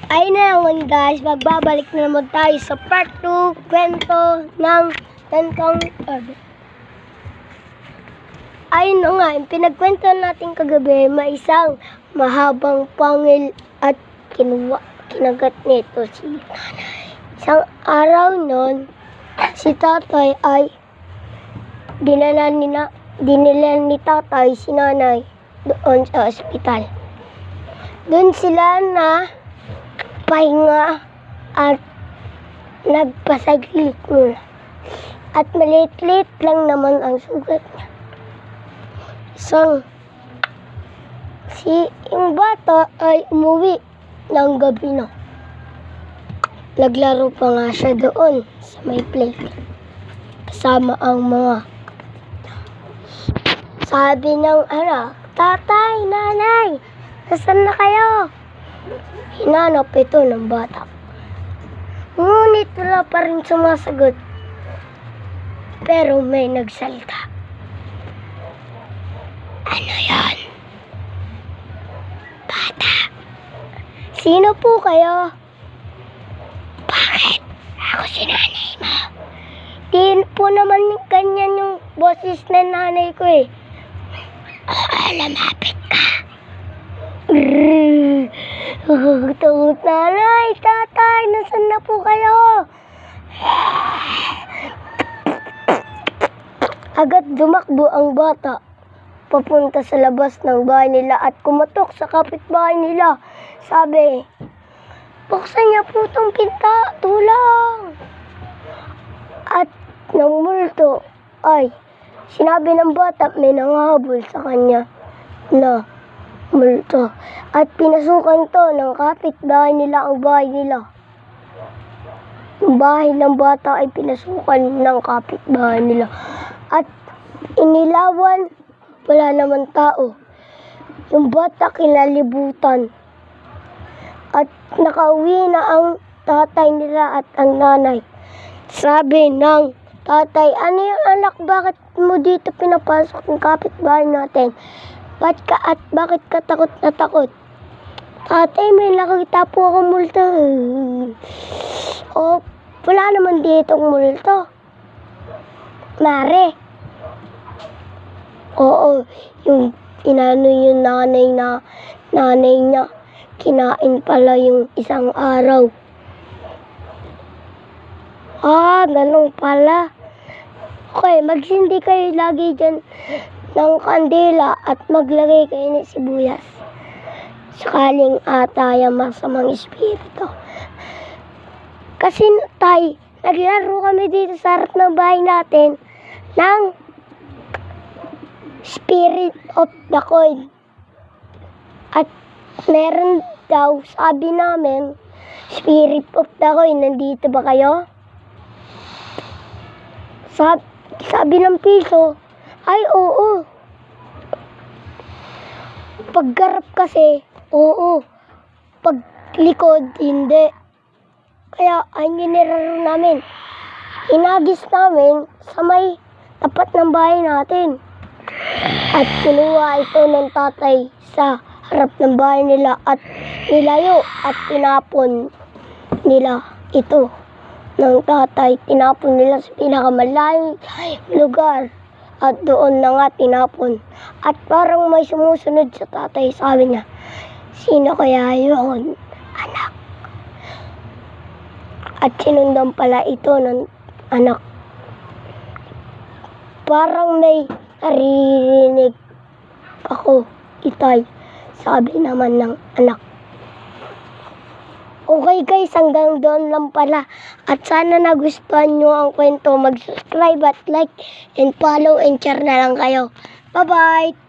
Ayun na naman guys, magbabalik na naman tayo sa part 2, kwento ng Tentong Ed. Ayun na nga, yung pinagkwento natin kagabi, may isang mahabang pangil at kinagat nito si nanay. Isang araw nun, si tatay ay dinala ni tatay si nanay doon sa ospital. Doon sila na pahinga at nagpasaglit muna. At maliit-liit lang naman ang sugat niya. Yung bata ay umuwi ng gabi na. Naglaro pa nga siya doon sa may playground. Kasama ang mga sabi ng anak, "Tatay, nanay, nasaan na kayo?" Hinanap ito ng bata. Ngunit wala pa rin sumasagot. Pero may nagsalita. "Ano yan? Bata, sino po kayo?" "Bakit? Ako si nanay mo." "Di po naman ganyan yung boses ng nanay ko eh." "Lamapit ka." Takot nanay, tatay, nasan na po kayo? Agad dumakbo ang bata papunta sa labas ng bahay nila at kumatok sa kapitbahay nila. Sabi, "Buksan niya po itong pinto, tulong." At ng multo ay sinabi ng bata may nanghahabol sa kanya na multo. At pinasukan to ng kapitbahay nila ang bahay nila. Yung bahay ng bata ay pinasukan ng kapitbahay nila. At inilawan, wala naman tao. Yung bata kinalibutan. At nakauwi na ang tatay nila at ang nanay. Sabi ng tatay, "Ano yung anak, bakit mo dito pinapasok ng kapitbahay natin? Bakit ka takot na takot?" "Tatay, may nakita po akong multo." "Oh, wala naman ditong multo, Mare." "Oo, yung inano yung nanay niya, kinain pala yung isang araw." "Ah, ganun pala. Okay, magsindi kayo lagi dyan ng kandila at maglagay kayo ng sibuyas. Sakaling ataya masamang espiritu." Kasi tay, naglaro kami dito sa harap ng bahay natin ng Spirit of the Coin. At meron daw, sabi namin, Spirit of the Coin, nandito ba kayo? Sabi ng piso, ay oo. Paggarap kasi, oo. Paglikod, hindi. Kaya ay nilaro namin. Hinagis namin sa may tapat ng bahay natin. At kinuha ito ng tatay sa harap ng bahay nila at nilayo at tinapon nila ito ng tatay. Tinapon nila sa pinakamalayong lugar. At doon na nga tinapon. At parang may sumusunod sa tatay. Sabi niya, "Sino kaya yun, anak?" At sinundan pala ito ng anak. "Parang may naririnig ako, itay," sabi naman ng anak. Okay guys, hanggang doon lang pala. At sana nagustuhan nyo ang kwento. Mag-subscribe at like and follow and share na lang kayo. Bye-bye!